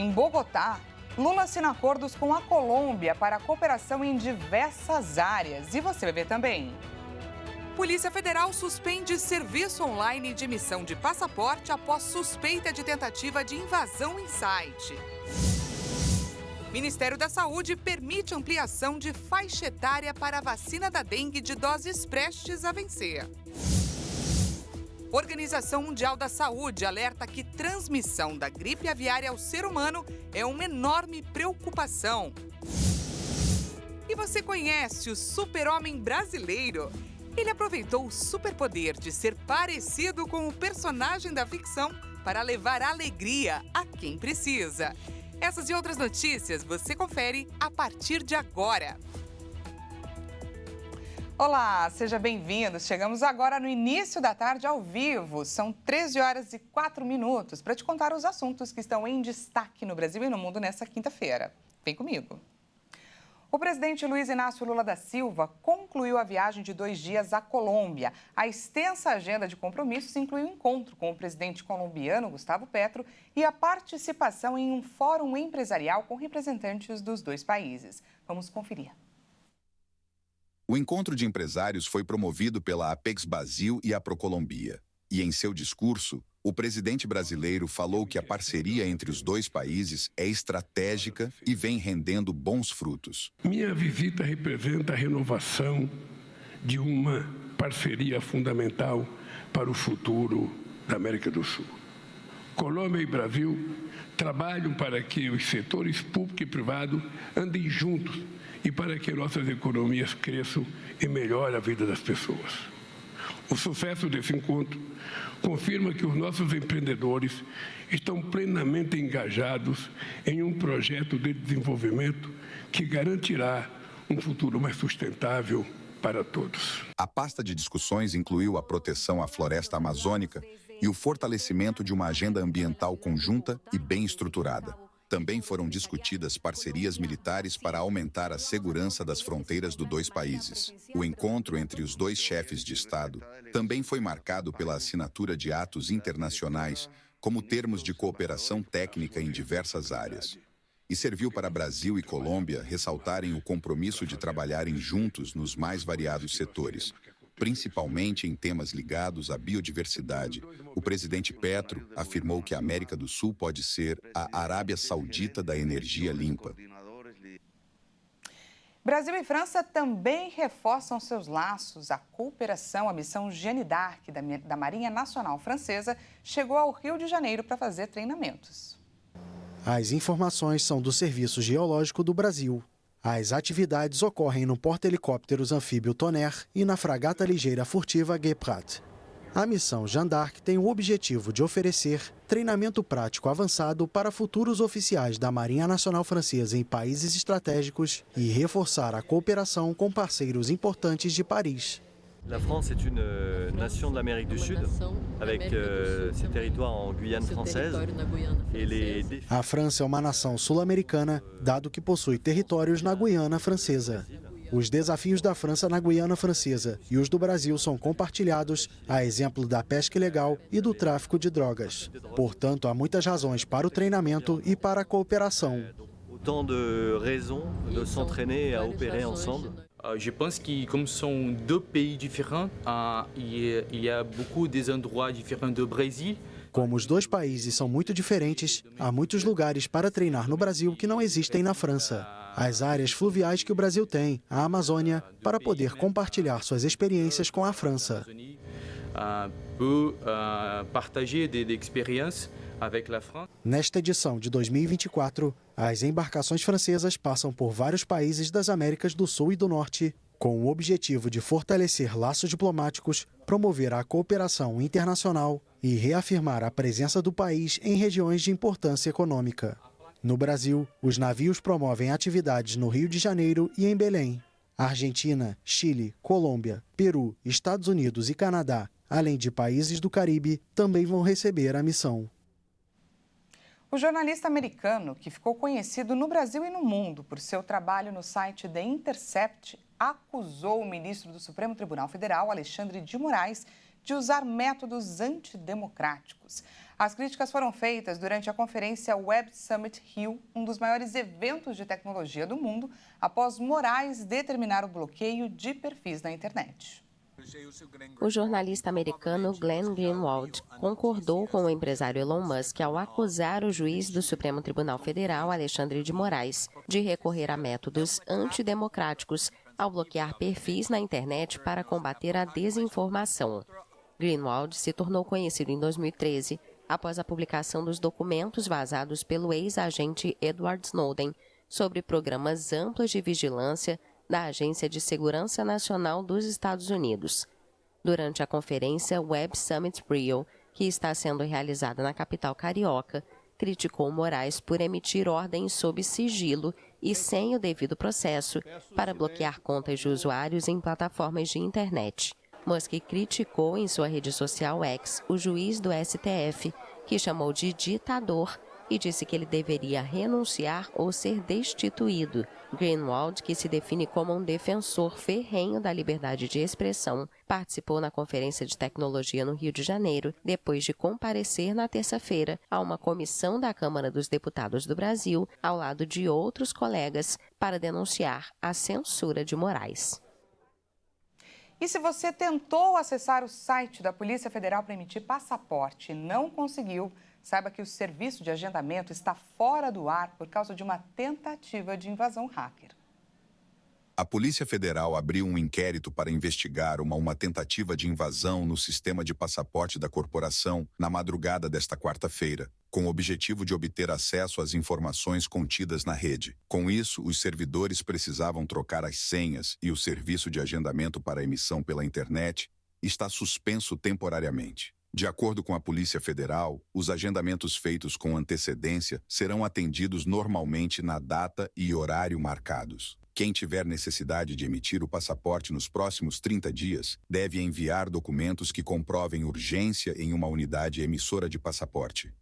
Em Bogotá, Lula assina acordos com a Colômbia para cooperação em diversas áreas. E você vai ver também. Polícia Federal suspende serviço online de emissão de passaporte após suspeita de tentativa de invasão em site. Ministério da Saúde permite ampliação de faixa etária para a vacina da dengue de doses prestes a vencer. Organização Mundial da Saúde alerta que transmissão da gripe aviária ao ser humano é uma enorme preocupação. E você conhece o super-homem brasileiro? Ele aproveitou o superpoder de ser parecido com o personagem da ficção para levar alegria a quem precisa. Essas e outras notícias você confere a partir de agora. Olá, seja bem-vindo. Chegamos agora no início da tarde ao vivo. São 13h04 para te contar os assuntos que estão em destaque no Brasil e no mundo nessa quinta-feira. Vem comigo. O presidente Luiz Inácio Lula da Silva concluiu a viagem de 2 dias à Colômbia. A extensa agenda de compromissos inclui um encontro com o presidente colombiano Gustavo Petro e a participação em um fórum empresarial com representantes dos dois países. Vamos conferir. O encontro de empresários foi promovido pela Apex Brasil e a Procolombia. E em seu discurso, o presidente brasileiro falou que a parceria entre os dois países é estratégica e vem rendendo bons frutos. Minha visita representa a renovação de uma parceria fundamental para o futuro da América do Sul. Colômbia e Brasil trabalham para que os setores público e privado andem juntos e para que nossas economias cresçam e melhorem a vida das pessoas. O sucesso desse encontro confirma que os nossos empreendedores estão plenamente engajados em um projeto de desenvolvimento que garantirá um futuro mais sustentável para todos. A pasta de discussões incluiu a proteção à floresta amazônica e o fortalecimento de uma agenda ambiental conjunta e bem estruturada. Também foram discutidas parcerias militares para aumentar a segurança das fronteiras dos dois países. O encontro entre os dois chefes de Estado também foi marcado pela assinatura de atos internacionais, como termos de cooperação técnica em diversas áreas. E serviu para Brasil e Colômbia ressaltarem o compromisso de trabalharem juntos nos mais variados setores, principalmente em temas ligados à biodiversidade. O presidente Petro afirmou que a América do Sul pode ser a Arábia Saudita da energia limpa. Brasil e França também reforçam seus laços. A cooperação, a missão Jeanne d'Arc da Marinha Nacional Francesa chegou ao Rio de Janeiro para fazer treinamentos. As informações são do Serviço Geológico do Brasil. As atividades ocorrem no porta-helicópteros anfíbio Tonnerre e na fragata ligeira furtiva Guépard. A missão Jeanne d'Arc tem o objetivo de oferecer treinamento prático avançado para futuros oficiais da Marinha Nacional Francesa em países estratégicos e reforçar a cooperação com parceiros importantes de Paris. La France est une nation de l'Amérique du Sud, avec ses territoires en Guyane française. A França é uma nação sul-americana, dado que possui territórios na Guiana Francesa. Os desafios da França na Guiana Francesa e os do Brasil são compartilhados, a exemplo da pesca ilegal e do tráfico de drogas. Portanto, há muitas razões para o treinamento e para a cooperação. Autant de raisons de s'entraîner à opérer ensemble. Je pense que comme sont deux pays différents, il y a beaucoup des endroits différents do Brasil. Como os dois países são muito diferentes, há muitos lugares para treinar no Brasil que não existem na França. As áreas fluviais que o Brasil tem, a Amazônia, para poder compartilhar suas experiências com a França. Partager des expériences avec la France. Nesta edição de 2024, as embarcações francesas passam por vários países das Américas do Sul e do Norte, com o objetivo de fortalecer laços diplomáticos, promover a cooperação internacional e reafirmar a presença do país em regiões de importância econômica. No Brasil, os navios promovem atividades no Rio de Janeiro e em Belém. Argentina, Chile, Colômbia, Peru, Estados Unidos e Canadá, além de países do Caribe, também vão receber a missão. O jornalista americano, que ficou conhecido no Brasil e no mundo por seu trabalho no site The Intercept, acusou o ministro do Supremo Tribunal Federal, Alexandre de Moraes, de usar métodos antidemocráticos. As críticas foram feitas durante a conferência Web Summit Rio, um dos maiores eventos de tecnologia do mundo, após Moraes determinar o bloqueio de perfis na internet. O jornalista americano Glenn Greenwald concordou com o empresário Elon Musk ao acusar o juiz do Supremo Tribunal Federal, Alexandre de Moraes, de recorrer a métodos antidemocráticos ao bloquear perfis na internet para combater a desinformação. Greenwald se tornou conhecido em 2013 após a publicação dos documentos vazados pelo ex-agente Edward Snowden sobre programas amplos de vigilância da Agência de Segurança Nacional dos Estados Unidos. Durante a conferência Web Summit Rio, que está sendo realizada na capital carioca, criticou Moraes por emitir ordens sob sigilo e sem o devido processo para bloquear contas de usuários em plataformas de internet. Musk criticou em sua rede social X o juiz do STF, que chamou de ditador e disse que ele deveria renunciar ou ser destituído. Greenwald, que se define como um defensor ferrenho da liberdade de expressão, participou na Conferência de Tecnologia no Rio de Janeiro, depois de comparecer na terça-feira a uma comissão da Câmara dos Deputados do Brasil, ao lado de outros colegas, para denunciar a censura de Moraes. E se você tentou acessar o site da Polícia Federal para emitir passaporte e não conseguiu, saiba que o serviço de agendamento está fora do ar por causa de uma tentativa de invasão hacker. A Polícia Federal abriu um inquérito para investigar uma tentativa de invasão no sistema de passaporte da corporação na madrugada desta quarta-feira, com o objetivo de obter acesso às informações contidas na rede. Com isso, os servidores precisavam trocar as senhas e o serviço de agendamento para emissão pela internet está suspenso temporariamente. De acordo com a Polícia Federal, os agendamentos feitos com antecedência serão atendidos normalmente na data e horário marcados. Quem tiver necessidade de emitir o passaporte nos próximos 30 dias deve enviar documentos que comprovem urgência em uma unidade emissora de passaporte.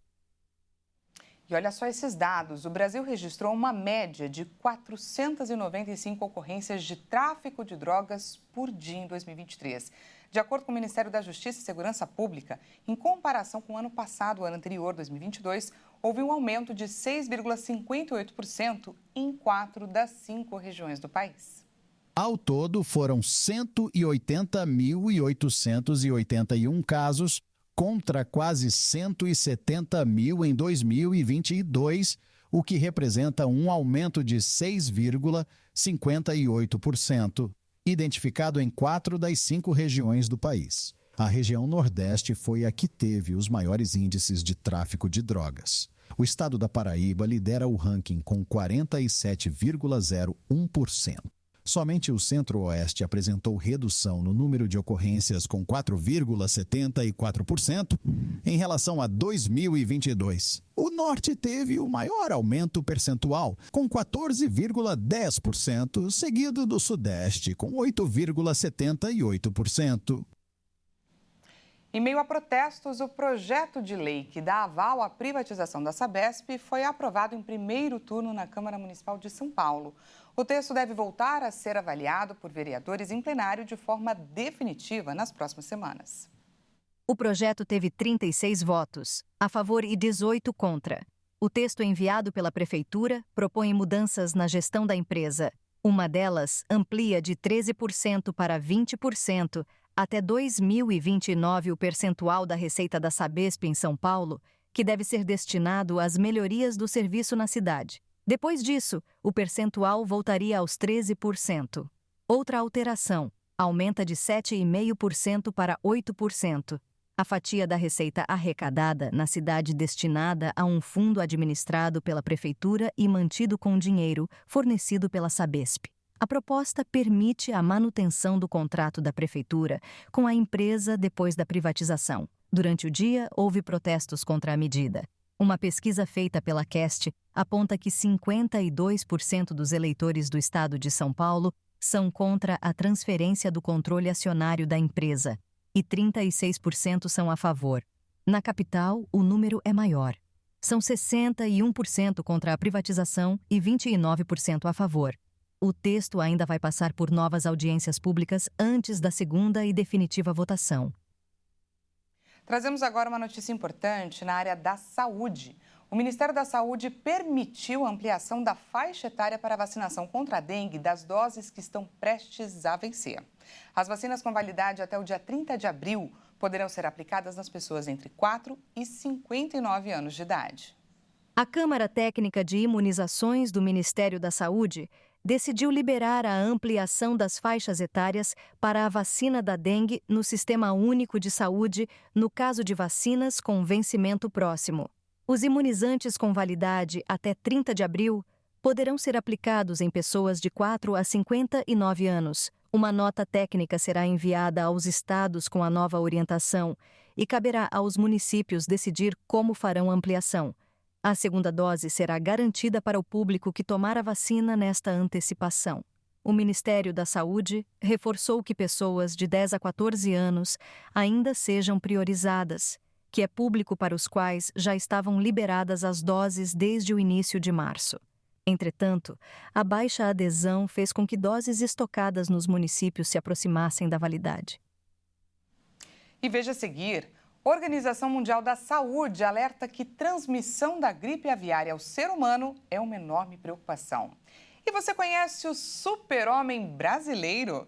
E olha só esses dados, o Brasil registrou uma média de 495 ocorrências de tráfico de drogas por dia em 2023. De acordo com o Ministério da Justiça e Segurança Pública, em comparação com o ano passado, o ano anterior, 2022, houve um aumento de 6,58% em 4 das 5 regiões do país. Ao todo, foram 180.881 casos, contra quase 170 mil em 2022, o que representa um aumento de 6,58%, identificado em 4 das 5 regiões do país. A região Nordeste foi a que teve os maiores índices de tráfico de drogas. O estado da Paraíba lidera o ranking com 47,01%. Somente o Centro-Oeste apresentou redução no número de ocorrências com 4,74% em relação a 2022. O Norte teve o maior aumento percentual, com 14,10%, seguido do Sudeste, com 8,78%. Em meio a protestos, o projeto de lei que dá aval à privatização da Sabesp foi aprovado em primeiro turno na Câmara Municipal de São Paulo. O texto deve voltar a ser avaliado por vereadores em plenário de forma definitiva nas próximas semanas. O projeto teve 36 votos, a favor e 18 contra. O texto enviado pela Prefeitura propõe mudanças na gestão da empresa. Uma delas amplia de 13% para 20%, até 2029 o percentual da receita da Sabesp em São Paulo, que deve ser destinado às melhorias do serviço na cidade. Depois disso, o percentual voltaria aos 13%. Outra alteração, aumenta de 7,5% para 8%. A fatia da receita arrecadada na cidade destinada a um fundo administrado pela Prefeitura e mantido com dinheiro fornecido pela Sabesp. A proposta permite a manutenção do contrato da Prefeitura com a empresa depois da privatização. Durante o dia, houve protestos contra a medida. Uma pesquisa feita pela Quest aponta que 52% dos eleitores do estado de São Paulo são contra a transferência do controle acionário da empresa e 36% são a favor. Na capital, o número é maior. São 61% contra a privatização e 29% a favor. O texto ainda vai passar por novas audiências públicas antes da segunda e definitiva votação. Trazemos agora uma notícia importante na área da saúde. O Ministério da Saúde permitiu a ampliação da faixa etária para a vacinação contra a dengue das doses que estão prestes a vencer. As vacinas com validade até o dia 30 de abril poderão ser aplicadas nas pessoas entre 4 e 59 anos de idade. A Câmara Técnica de Imunizações do Ministério da Saúde decidiu liberar a ampliação das faixas etárias para a vacina da dengue no Sistema Único de Saúde, no caso de vacinas com vencimento próximo. Os imunizantes com validade até 30 de abril poderão ser aplicados em pessoas de 4 a 59 anos. Uma nota técnica será enviada aos estados com a nova orientação e caberá aos municípios decidir como farão a ampliação. A segunda dose será garantida para o público que tomar a vacina nesta antecipação. O Ministério da Saúde reforçou que pessoas de 10 a 14 anos ainda sejam priorizadas, que é público para os quais já estavam liberadas as doses desde o início de março. Entretanto, a baixa adesão fez com que doses estocadas nos municípios se aproximassem da validade. E veja a seguir, a Organização Mundial da Saúde alerta que transmissão da gripe aviária ao ser humano é uma enorme preocupação. E você conhece o super-homem brasileiro?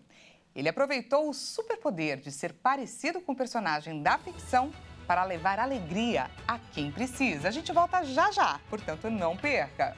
Ele aproveitou o superpoder de ser parecido com o personagem da ficção para levar alegria a quem precisa. A gente volta já já, portanto não perca!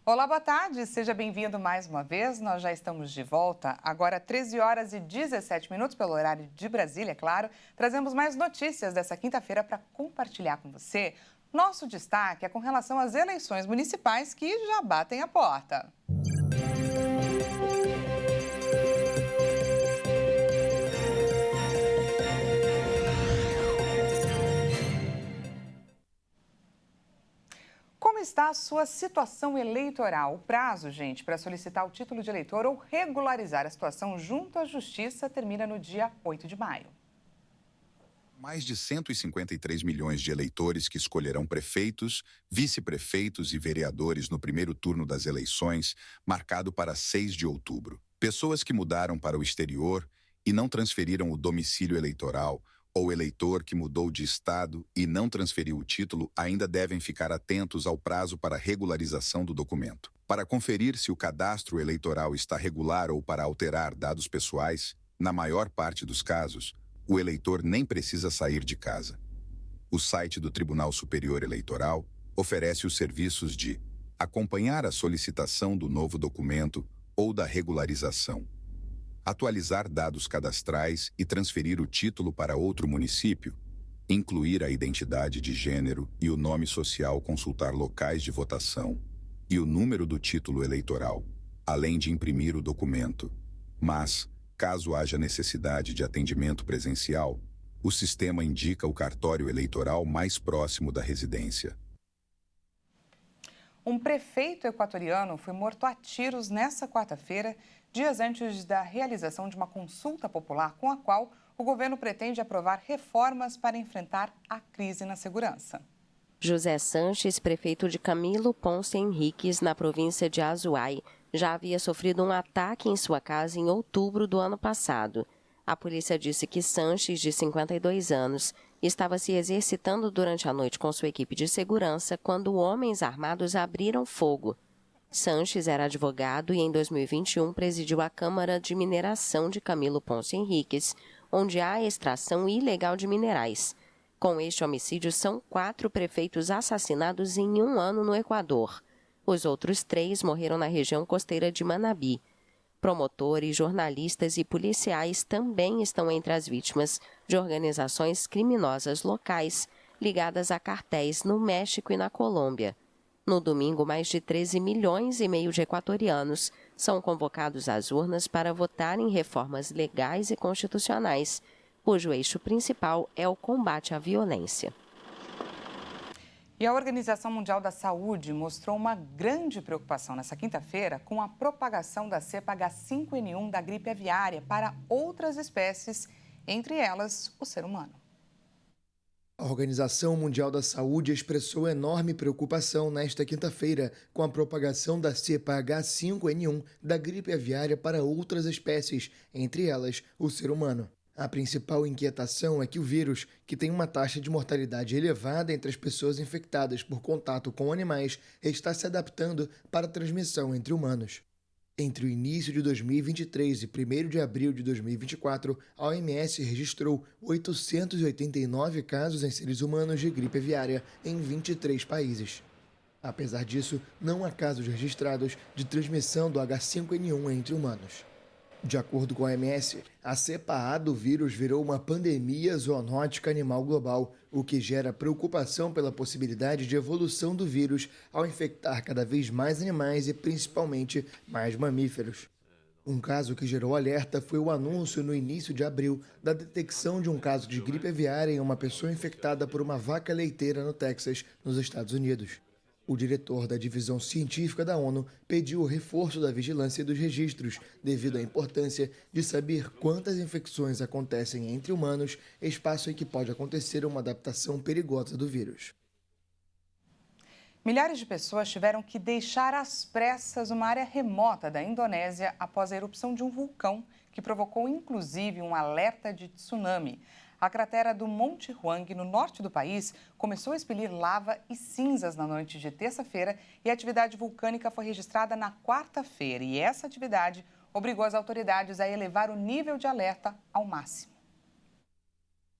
Olá, boa tarde, seja bem-vindo mais uma vez, nós já estamos de volta, agora 13 horas e 17 minutos pelo horário de Brasília, é claro, trazemos mais notícias dessa quinta-feira para compartilhar com você. Nosso destaque é com relação às eleições municipais que já batem a porta. Como está a sua situação eleitoral? O prazo, gente, para solicitar o título de eleitor ou regularizar a situação junto à Justiça termina no dia 8 de maio. Mais de 153 milhões de eleitores que escolherão prefeitos, vice-prefeitos e vereadores no primeiro turno das eleições, marcado para 6 de outubro. Pessoas que mudaram para o exterior e não transferiram o domicílio eleitoral, ou eleitor que mudou de estado e não transferiu o título ainda devem ficar atentos ao prazo para regularização do documento. Para conferir se o cadastro eleitoral está regular ou para alterar dados pessoais, na maior parte dos casos, o eleitor nem precisa sair de casa. O site do Tribunal Superior Eleitoral oferece os serviços de acompanhar a solicitação do novo documento ou da regularização, atualizar dados cadastrais e transferir o título para outro município, incluir a identidade de gênero e o nome social, consultar locais de votação e o número do título eleitoral, além de imprimir o documento. Mas, caso haja necessidade de atendimento presencial, o sistema indica o cartório eleitoral mais próximo da residência. Um prefeito equatoriano foi morto a tiros nesta quarta-feira, dias antes da realização de uma consulta popular com a qual o governo pretende aprovar reformas para enfrentar a crise na segurança. José Sanches, prefeito de Camilo Ponce Henriques, na província de Azuay, já havia sofrido um ataque em sua casa em outubro do ano passado. A polícia disse que Sanches, de 52 anos, estava se exercitando durante a noite com sua equipe de segurança quando homens armados abriram fogo. Sanches era advogado e em 2021 presidiu a Câmara de Mineração de Camilo Ponce Henriques, onde há extração ilegal de minerais. Com este homicídio, são 4 prefeitos assassinados em um ano no Equador. Os outros 3 morreram na região costeira de Manabí. Promotores, jornalistas e policiais também estão entre as vítimas de organizações criminosas locais ligadas a cartéis no México e na Colômbia. No domingo, mais de 13 milhões e meio de equatorianos são convocados às urnas para votar em reformas legais e constitucionais, cujo eixo principal é o combate à violência. E a Organização Mundial da Saúde mostrou uma grande preocupação nesta quinta-feira com a propagação da cepa H5N1 da gripe aviária para outras espécies, entre elas o ser humano. A Organização Mundial da Saúde expressou enorme preocupação nesta quinta-feira com a propagação da cepa H5N1 da gripe aviária para outras espécies, entre elas o ser humano. A principal inquietação é que o vírus, que tem uma taxa de mortalidade elevada entre as pessoas infectadas por contato com animais, está se adaptando para a transmissão entre humanos. Entre o início de 2023 e 1º de abril de 2024, a OMS registrou 889 casos em seres humanos de gripe aviária em 23 países. Apesar disso, não há casos registrados de transmissão do H5N1 entre humanos. De acordo com a OMS, a cepa A do vírus virou uma pandemia zoonótica animal global, o que gera preocupação pela possibilidade de evolução do vírus ao infectar cada vez mais animais e principalmente mais mamíferos. Um caso que gerou alerta foi o anúncio no início de abril da detecção de um caso de gripe aviária em uma pessoa infectada por uma vaca leiteira no Texas, nos Estados Unidos. O diretor da divisão científica da ONU pediu o reforço da vigilância dos registros, devido à importância de saber quantas infecções acontecem entre humanos, espaço em que pode acontecer uma adaptação perigosa do vírus. Milhares de pessoas tiveram que deixar às pressas uma área remota da Indonésia após a erupção de um vulcão, que provocou inclusive um alerta de tsunami. A cratera do Monte Huang, no norte do país, começou a expelir lava e cinzas na noite de terça-feira e a atividade vulcânica foi registrada na quarta-feira. E essa atividade obrigou as autoridades a elevar o nível de alerta ao máximo.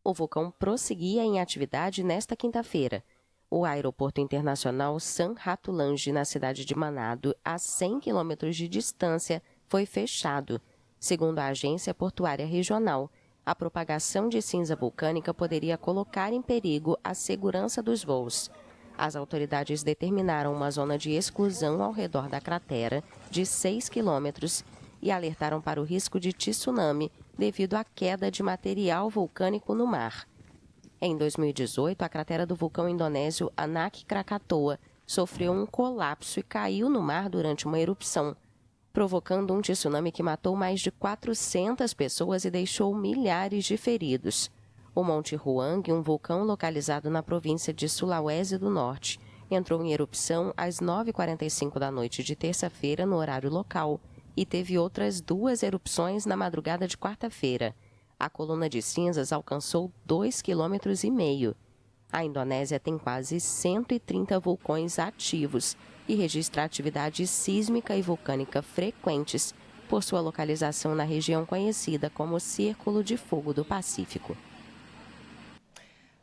O vulcão prosseguia em atividade nesta quinta-feira. O aeroporto internacional San Ratulangi, na cidade de Manado, a 100 quilômetros de distância, foi fechado. Segundo a agência portuária regional, a propagação de cinza vulcânica poderia colocar em perigo a segurança dos voos. As autoridades determinaram uma zona de exclusão ao redor da cratera de 6 quilômetros e alertaram para o risco de tsunami devido à queda de material vulcânico no mar. Em 2018, a cratera do vulcão indonésio Anak Krakatoa sofreu um colapso e caiu no mar durante uma erupção, provocando um tsunami que matou mais de 400 pessoas e deixou milhares de feridos. O Monte Huang, um vulcão localizado na província de Sulawesi do Norte, entrou em erupção às 9h45 da noite de terça-feira no horário local e teve outras 2 erupções na madrugada de quarta-feira. A coluna de cinzas alcançou 2,5 km. A Indonésia tem quase 130 vulcões ativos e registra atividade sísmica e vulcânica frequentes por sua localização na região conhecida como Círculo de Fogo do Pacífico.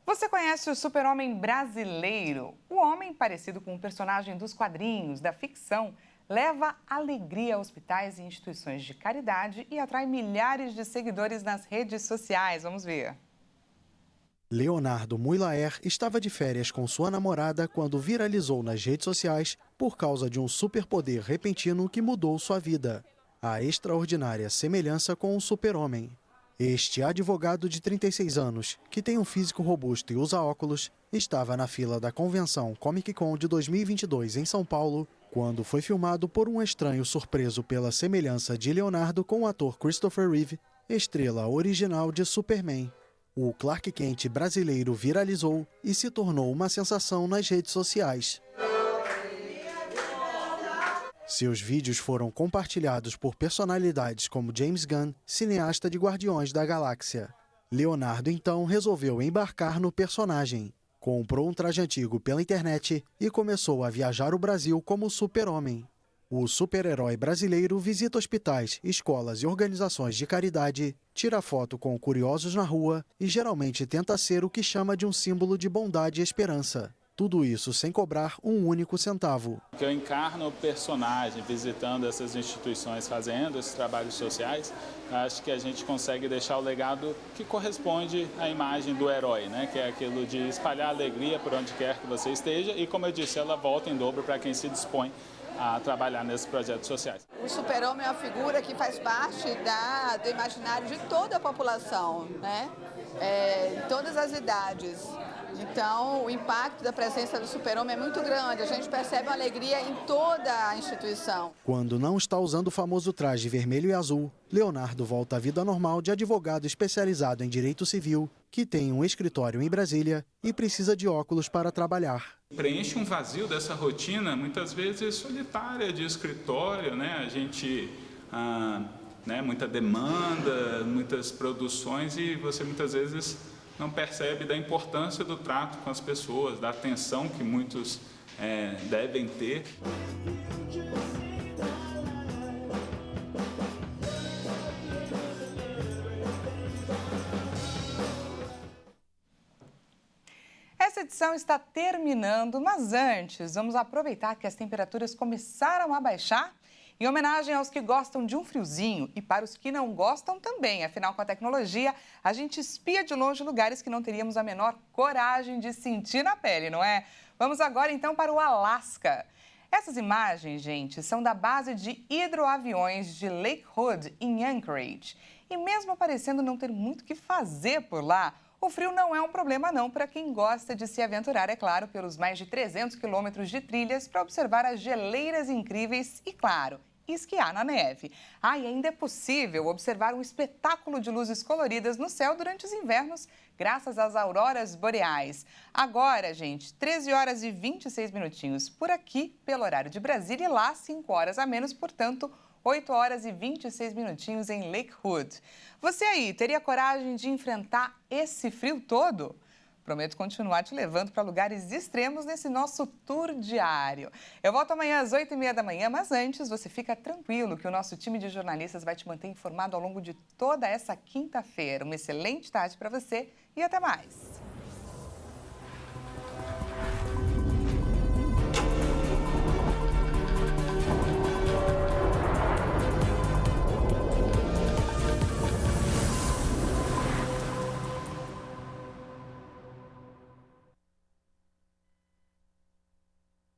Você conhece o super-homem brasileiro? O homem, parecido com um personagem dos quadrinhos, da ficção, leva alegria a hospitais e instituições de caridade e atrai milhares de seguidores nas redes sociais. Vamos ver. Leonardo Muylaer estava de férias com sua namorada quando viralizou nas redes sociais por causa de um superpoder repentino que mudou sua vida. A extraordinária semelhança com um super-homem. Este advogado de 36 anos, que tem um físico robusto e usa óculos, estava na fila da convenção Comic Con de 2022 em São Paulo, quando foi filmado por um estranho surpreso pela semelhança de Leonardo com o ator Christopher Reeve, estrela original de Superman. O Clark Kent brasileiro viralizou e se tornou uma sensação nas redes sociais. Seus vídeos foram compartilhados por personalidades como James Gunn, cineasta de Guardiões da Galáxia. Leonardo então resolveu embarcar no personagem. Comprou um traje antigo pela internet e começou a viajar o Brasil como super-homem. O super-herói brasileiro visita hospitais, escolas e organizações de caridade, tira foto com curiosos na rua e geralmente tenta ser o que chama de um símbolo de bondade e esperança. Tudo isso sem cobrar um único centavo. Eu encarno o personagem visitando essas instituições, fazendo esses trabalhos sociais. Acho que a gente consegue deixar o legado que corresponde à imagem do herói, né? Que é aquilo de espalhar alegria por onde quer que você esteja. E como eu disse, ela volta em dobro para quem se dispõe a trabalhar nesses projetos sociais. O super-homem é uma figura que faz parte do imaginário de toda a população, né? Em todas as idades. Então, o impacto da presença do super-homem é muito grande. A gente percebe uma alegria em toda a instituição. Quando não está usando o famoso traje vermelho e azul, Leonardo volta à vida normal de advogado especializado em direito civil, que tem um escritório em Brasília e precisa de óculos para trabalhar. Preenche um vazio dessa rotina, muitas vezes solitária de escritório, né? A gente... muita demanda, muitas produções e você muitas vezes não percebe da importância do trato com as pessoas, da atenção que muitos devem ter. Essa edição está terminando, mas antes, vamos aproveitar que as temperaturas começaram a baixar. Em homenagem aos que gostam de um friozinho e para os que não gostam também. Afinal, com a tecnologia, a gente espia de longe lugares que não teríamos a menor coragem de sentir na pele, não é? Vamos agora, então, para o Alasca. Essas imagens, gente, são da base de hidroaviões de Lake Hood, em Anchorage. E mesmo parecendo não ter muito o que fazer por lá, o frio não é um problema não para quem gosta de se aventurar, é claro, pelos mais de 300 quilômetros de trilhas para observar as geleiras incríveis e, claro, esquiar na neve. E ainda é possível observar um espetáculo de luzes coloridas no céu durante os invernos, graças às auroras boreais. Agora, gente, 13 horas e 26 minutinhos por aqui, pelo horário de Brasília, e lá 5 horas a menos, portanto, 8 horas e 26 minutinhos em Lake Hood. Você aí, teria coragem de enfrentar esse frio todo? Prometo continuar te levando para lugares extremos nesse nosso tour diário. Eu volto amanhã às 8h30 da manhã, mas antes você fica tranquilo que o nosso time de jornalistas vai te manter informado ao longo de toda essa quinta-feira. Uma excelente tarde para você e até mais!